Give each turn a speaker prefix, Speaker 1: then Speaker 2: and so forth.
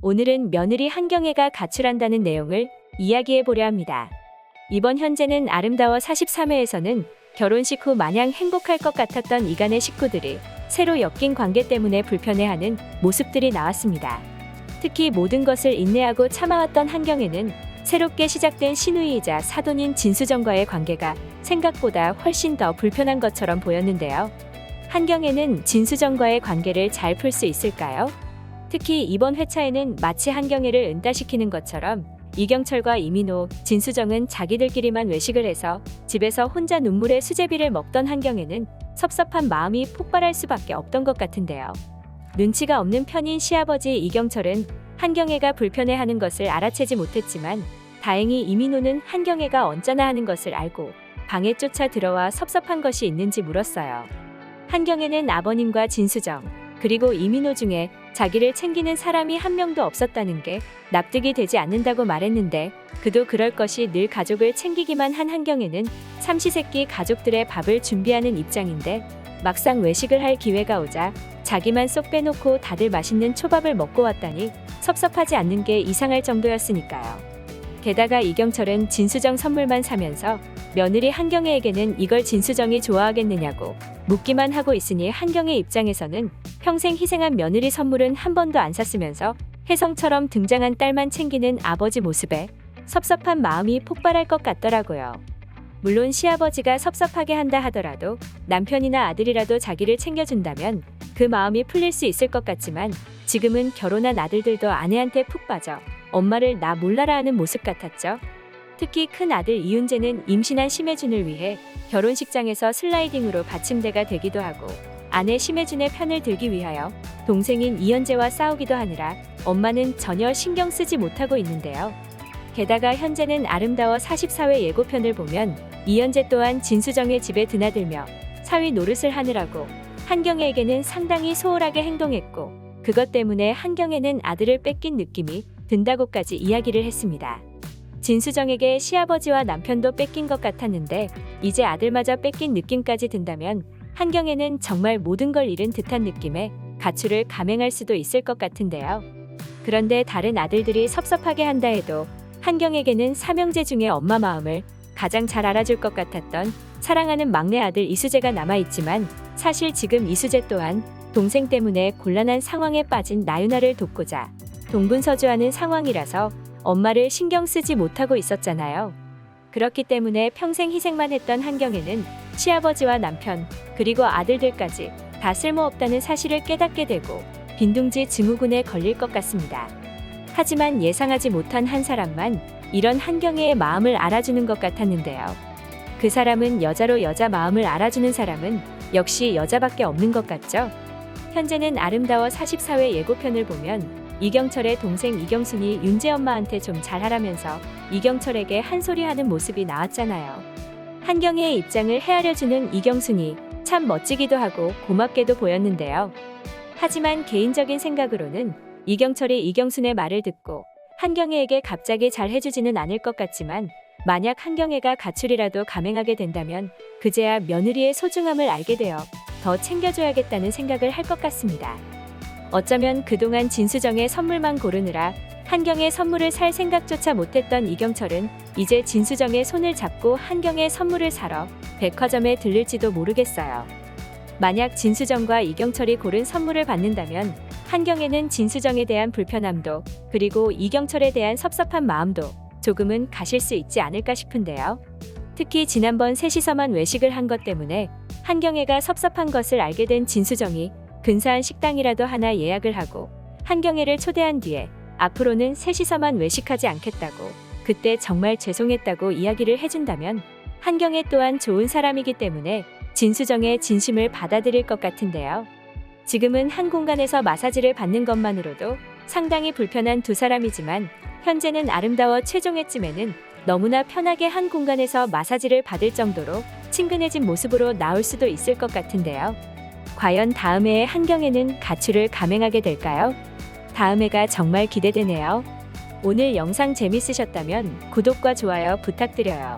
Speaker 1: 오늘은 며느리 한경애가 가출한다는 내용을 이야기해 보려 합니다. 이번 현재는 아름다워 43회에서는 결혼식 후 마냥 행복할 것 같았던 이간의 식구들이 새로 엮인 관계 때문에 불편해하는 모습들이 나왔습니다. 특히 모든 것을 인내하고 참아왔던 한경애는 새롭게 시작된 시누이이자 사돈인 진수정과의 관계가 생각보다 훨씬 더 불편한 것처럼 보였는데요. 한경애는 진수정과의 관계를 잘 풀 수 있을까요? 특히 이번 회차에는 마치 한경애를 은따시키는 것처럼 이경철과 이민호, 진수정은 자기들끼리만 외식을 해서 집에서 혼자 눈물의 수제비를 먹던 한경애는 섭섭한 마음이 폭발할 수밖에 없던 것 같은데요. 눈치가 없는 편인 시아버지 이경철은 한경애가 불편해하는 것을 알아채지 못했지만 다행히 이민호는 한경애가 언짢아 하는 것을 알고 방에 쫓아 들어와 섭섭한 것이 있는지 물었어요. 한경애는 아버님과 진수정 그리고 이민호 중에 자기를 챙기는 사람이 한 명도 없었다는 게 납득이 되지 않는다고 말했는데 그도 그럴 것이 늘 가족을 챙기기만 한 한경애는 삼시세끼 가족들의 밥을 준비하는 입장인데 막상 외식을 할 기회가 오자 자기만 쏙 빼놓고 다들 맛있는 초밥을 먹고 왔다니 섭섭하지 않는 게 이상할 정도였으니까요. 게다가 이경철은 진수정 선물만 사면서 며느리 한경애에게는 이걸 진수정이 좋아하겠느냐고 묻기만 하고 있으니 한경애 입장에서는 평생 희생한 며느리 선물은 한 번도 안 샀으면서 혜성처럼 등장한 딸만 챙기는 아버지 모습에 섭섭한 마음이 폭발할 것 같더라고요. 물론 시아버지가 섭섭하게 한다 하더라도 남편이나 아들이라도 자기를 챙겨준다면 그 마음이 풀릴 수 있을 것 같지만 지금은 결혼한 아들들도 아내한테 푹 빠져 엄마를 나 몰라라 하는 모습 같았죠. 특히 큰 아들 이윤재는 임신한 심혜준을 위해 결혼식장에서 슬라이딩으로 받침대가 되기도 하고 아내 심혜준의 편을 들기 위하여 동생인 이현재와 싸우기도 하느라 엄마는 전혀 신경 쓰지 못하고 있는데요. 게다가 현재는 아름다워 44회 예고편을 보면 이현재 또한 진수정의 집에 드나들며 사위 노릇을 하느라고 한경애에게는 상당히 소홀하게 행동했고 그것 때문에 한경애는 아들을 뺏긴 느낌이 든다고까지 이야기를 했습니다. 진수정에게 시아버지와 남편도 뺏긴 것 같았는데 이제 아들마저 뺏긴 느낌까지 든다면 한경애는 정말 모든 걸 잃은 듯한 느낌에 가출을 감행할 수도 있을 것 같은데요. 그런데 다른 아들들이 섭섭하게 한다 해도 한경애에게는 삼형제 중에 엄마 마음을 가장 잘 알아줄 것 같았던 사랑하는 막내 아들 이수재가 남아있지만 사실 지금 이수재 또한 동생 때문에 곤란한 상황에 빠진 나윤아를 돕고자 동분서주하는 상황이라서 엄마를 신경 쓰지 못하고 있었잖아요. 그렇기 때문에 평생 희생만 했던 한경애는 시아버지와 남편 그리고 아들들까지 다 쓸모없다는 사실을 깨닫게 되고 빈둥지 증후군에 걸릴 것 같습니다. 하지만 예상하지 못한 한 사람만 이런 한경애의 마음을 알아주는 것 같았는데요. 그 사람은 여자로 여자 마음을 알아주는 사람은 역시 여자밖에 없는 것 같죠? 현재는 아름다워 44회 예고편을 보면 이경철의 동생 이경순이 윤재 엄마한테 좀 잘하라면서 이경철에게 한 소리 하는 모습이 나왔잖아요. 한경애의 입장을 헤아려주는 이경순이 참 멋지기도 하고 고맙게도 보였는데요. 하지만 개인적인 생각으로는 이경철이 이경순의 말을 듣고 한경애에게 갑자기 잘 해주지는 않을 것 같지만 만약 한경애가 가출이라도 감행하게 된다면 그제야 며느리의 소중함을 알게 되어 더 챙겨줘야겠다는 생각을 할 것 같습니다. 어쩌면 그동안 진수정의 선물만 고르느라 한경애 선물을 살 생각조차 못했던 이경철은 이제 진수정의 손을 잡고 한경애 선물을 사러 백화점에 들릴지도 모르겠어요. 만약 진수정과 이경철이 고른 선물을 받는다면 한경애는 진수정에 대한 불편함도 그리고 이경철에 대한 섭섭한 마음도 조금은 가실 수 있지 않을까 싶은데요. 특히 지난번 셋이서만 외식을 한 것 때문에 한경애가 섭섭한 것을 알게 된 진수정이 근사한 식당이라도 하나 예약을 하고 한경애를 초대한 뒤에 앞으로는 셋이서만 외식하지 않겠다고 그때 정말 죄송했다고 이야기를 해준다면 한경애 또한 좋은 사람이기 때문에 진수정의 진심을 받아들일 것 같은데요. 지금은 한 공간에서 마사지를 받는 것만으로도 상당히 불편한 두 사람이지만 현재는 아름다워 최종회쯤에는 너무나 편하게 한 공간에서 마사지를 받을 정도로 친근해진 모습으로 나올 수도 있을 것 같은데요. 과연 다음 해에 한경애는 가출을 감행하게 될까요? 다음 해가 정말 기대되네요. 오늘 영상 재밌으셨다면 구독과 좋아요 부탁드려요.